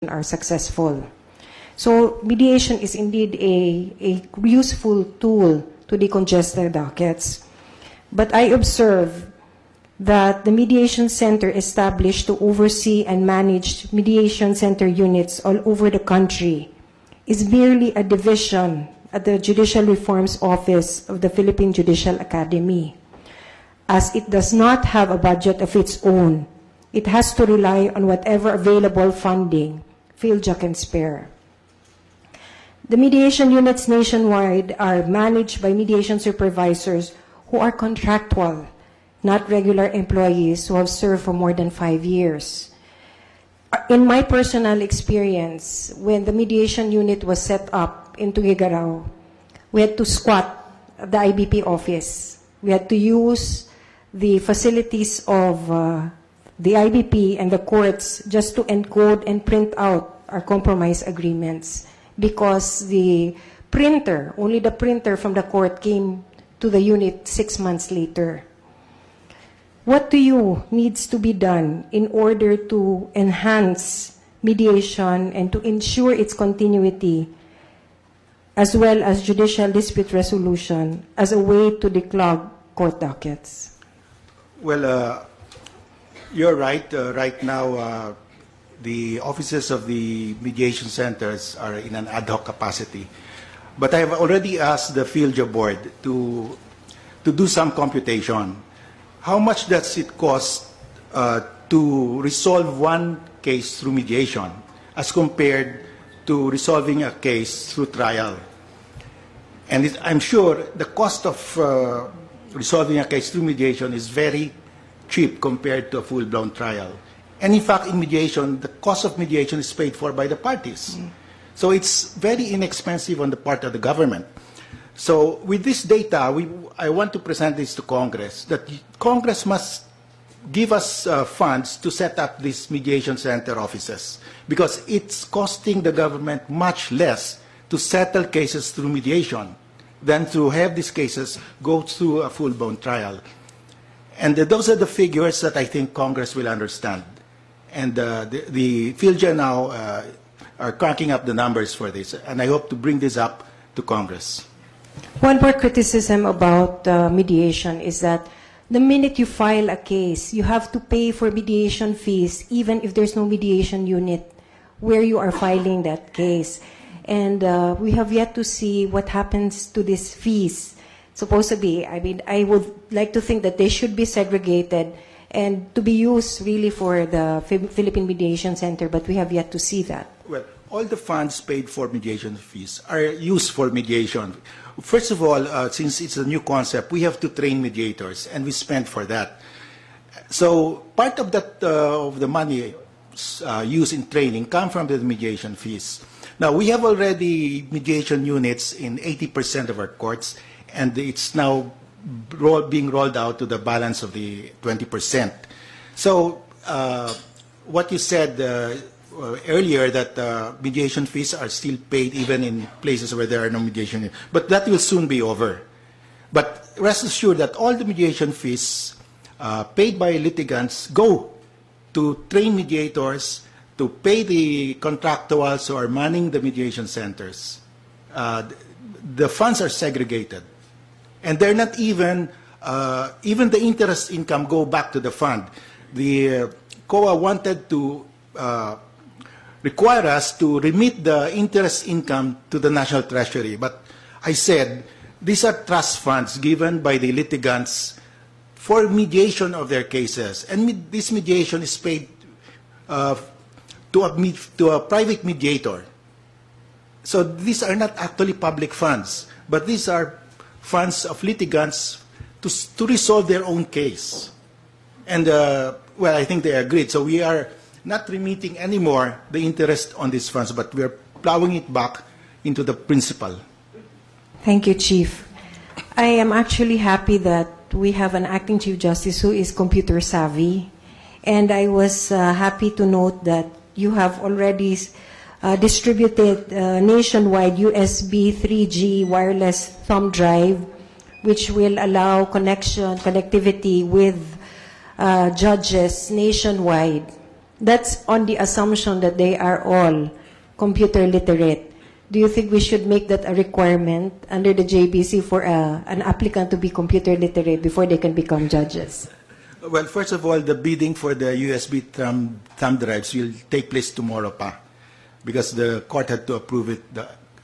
are successful. So mediation is indeed a useful tool to decongest their dockets. But I observe that the mediation center established to oversee and manage mediation center units all over the country is merely a division at the Judicial Reforms Office of the Philippine Judicial Academy. As it does not have a budget of its own, it has to rely on whatever available funding PhilJA can spare. The mediation units nationwide are managed by mediation supervisors who are contractual, not regular employees who have served for more than 5 years. In my personal experience, when the mediation unit was set up in Tuguegarao, we had to squat at the IBP office. We had to use the facilities of the IBP and the courts just to encode and print out our compromise agreements, because the printer, only the printer from the court came to the unit 6 months later. What to you needs to be done in order to enhance mediation and to ensure its continuity, as well as judicial dispute resolution as a way to declog court dockets? Well, you're right. Right now, the offices of the mediation centers are in an ad hoc capacity. But I have already asked the PhilJA board to do some computation. How much does it cost to resolve one case through mediation as compared to resolving a case through trial? And I'm sure the cost of resolving a case through mediation is very cheap compared to a full-blown trial. And in fact, in mediation, the cost of mediation is paid for by the parties. So it's very inexpensive on the part of the government. So with this data, I want to present this to Congress, that Congress must give us funds to set up these mediation center offices, because it's costing the government much less to settle cases through mediation than to have these cases go through a full-blown trial. And those are the figures that I think Congress will understand. And the PhilJA now are cracking up the numbers for this, and I hope to bring this up to Congress. One more criticism about mediation is that the minute you file a case, you have to pay for mediation fees, even if there's no mediation unit where you are filing that case. And we have yet to see what happens to these fees. Supposedly, I mean, I would like to think that they should be segregated and to be used really for the Philippine Mediation Center, but we have yet to see that. Well, all the funds paid for mediation fees are used for mediation. First of all, since it's a new concept, we have to train mediators, and we spend for that. So part of that of the money used in training come from the mediation fees. Now, we have already mediation units in 80% of our courts, and it's now being rolled out to the balance of the 20%. So what you said earlier, that mediation fees are still paid even in places where there are no mediation, but that will soon be over. But rest assured that all the mediation fees paid by litigants go to train mediators, to pay the contractuals who are manning the mediation centers. The funds are segregated. And they're not even the interest income go back to the fund. The COA wanted to require us to remit the interest income to the National Treasury. But I said, these are trust funds given by the litigants for mediation of their cases. And this mediation is paid to a private mediator. So these are not actually public funds, but these are funds of litigants to resolve their own case. And, well, I think they agreed. So we are not remitting anymore the interest on these funds, but we are plowing it back into the principal. Thank you, Chief. I am actually happy that we have an acting Chief Justice who is computer savvy. And I was happy to note that you have already distributed nationwide USB 3G wireless thumb drive, which will allow connectivity with judges nationwide. That's on the assumption that they are all computer literate. Do you think we should make that a requirement under the JBC for an applicant to be computer literate before they can become judges? Well, first of all, the bidding for the USB thumb drives will take place tomorrow pa, because the court had to approve it,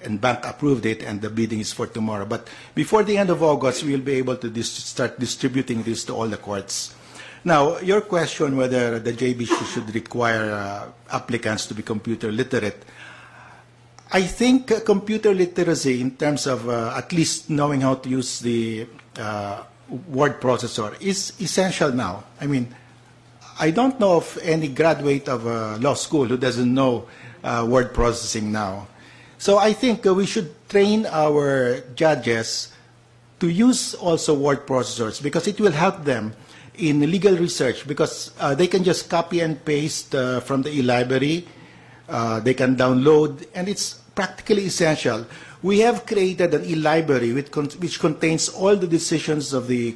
and bank approved it, and the bidding is for tomorrow. But before the end of August, we will be able to start distributing this to all the courts. Now, your question whether the JBC should require applicants to be computer literate, I think computer literacy in terms of at least knowing how to use the word processor is essential now. I mean, I don't know of any graduate of law school who doesn't know word processing now. So I think we should train our judges to use also word processors, because it will help them in legal research, because they can just copy and paste from the e-library, they can download, and it's practically essential. We have created an e-library which contains all the decisions of the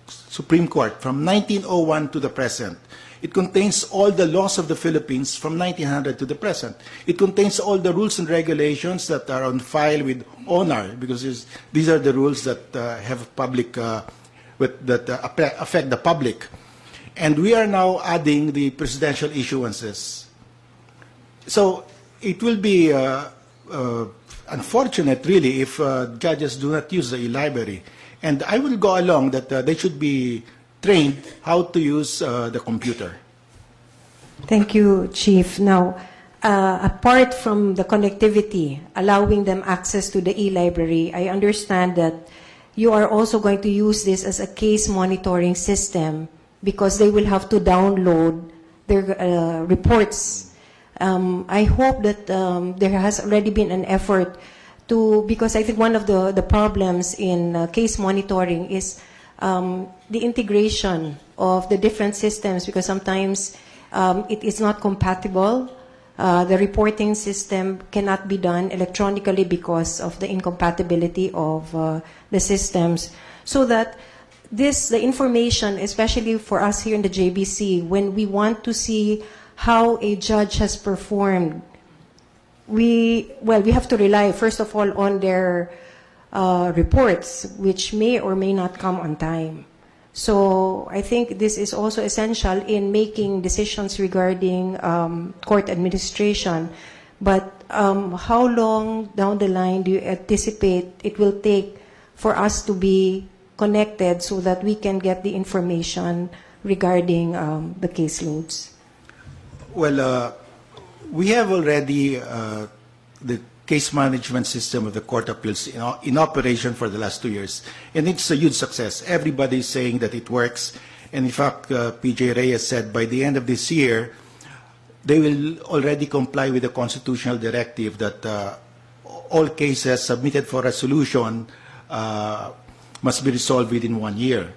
Supreme Court from 1901 to the present. It contains all the laws of the Philippines from 1900 to the present. It contains all the rules and regulations that are on file with ONAR, because these are the rules that have public, that affect the public. And we are now adding the presidential issuances. So it will be unfortunate, really, if judges do not use the e-library. And I will go along that they should be trained how to use the computer. Thank you, Chief. Now, apart from the connectivity, allowing them access to the e-library, I understand that you are also going to use this as a case monitoring system, because they will have to download their reports. I hope that there has already been an effort to, because I think one of the problems in case monitoring is the integration of the different systems, because sometimes it is not compatible. The reporting system cannot be done electronically because of the incompatibility of the systems. So that the information, especially for us here in the JBC, when we want to see how a judge has performed, we have to rely, first of all, on their reports, which may or may not come on time. So I think this is also essential in making decisions regarding court administration. But how long down the line do you anticipate it will take for us to be connected so that we can get the information regarding the caseloads? Well, we have already the case management system of the Court of Appeals in operation for the last 2 years, and it's a huge success. Everybody is saying that it works, and in fact, PJ Reyes said by the end of this year, they will already comply with the constitutional directive that all cases submitted for resolution must be resolved within 1 year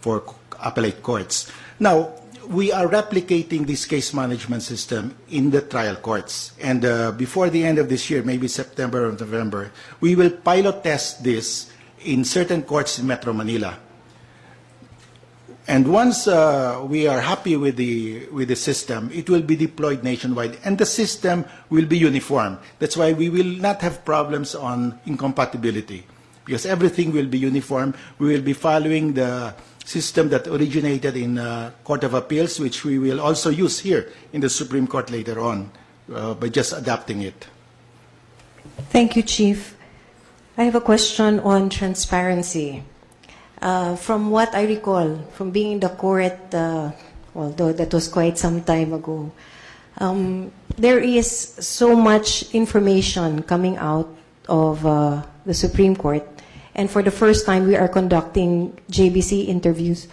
for appellate courts. Now, we are replicating this case management system in the trial courts. And before the end of this year, maybe September or November, we will pilot test this in certain courts in Metro Manila. And once we are happy with the system, it will be deployed nationwide, and the system will be uniform. That's why we will not have problems on incompatibility, because everything will be uniform. We will be following the system that originated in Court of Appeals, which we will also use here in the Supreme Court later on by just adapting it. Thank you, Chief. I have a question on transparency. From what I recall, from being in the court, although that was quite some time ago, there is so much information coming out of the Supreme Court. And for the first time, we are conducting JBC interviews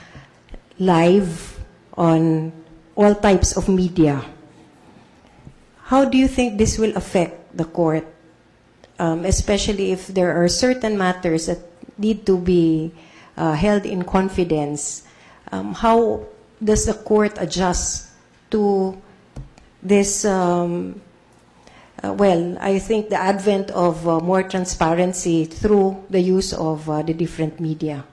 live on all types of media. How do you think this will affect the court, especially if there are certain matters that need to be held in confidence? How does the court adjust to this? I think the advent of more transparency through the use of the different media.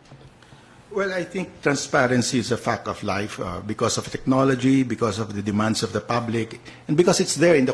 Well, I think transparency is a fact of life because of technology, because of the demands of the public, and because it's there in the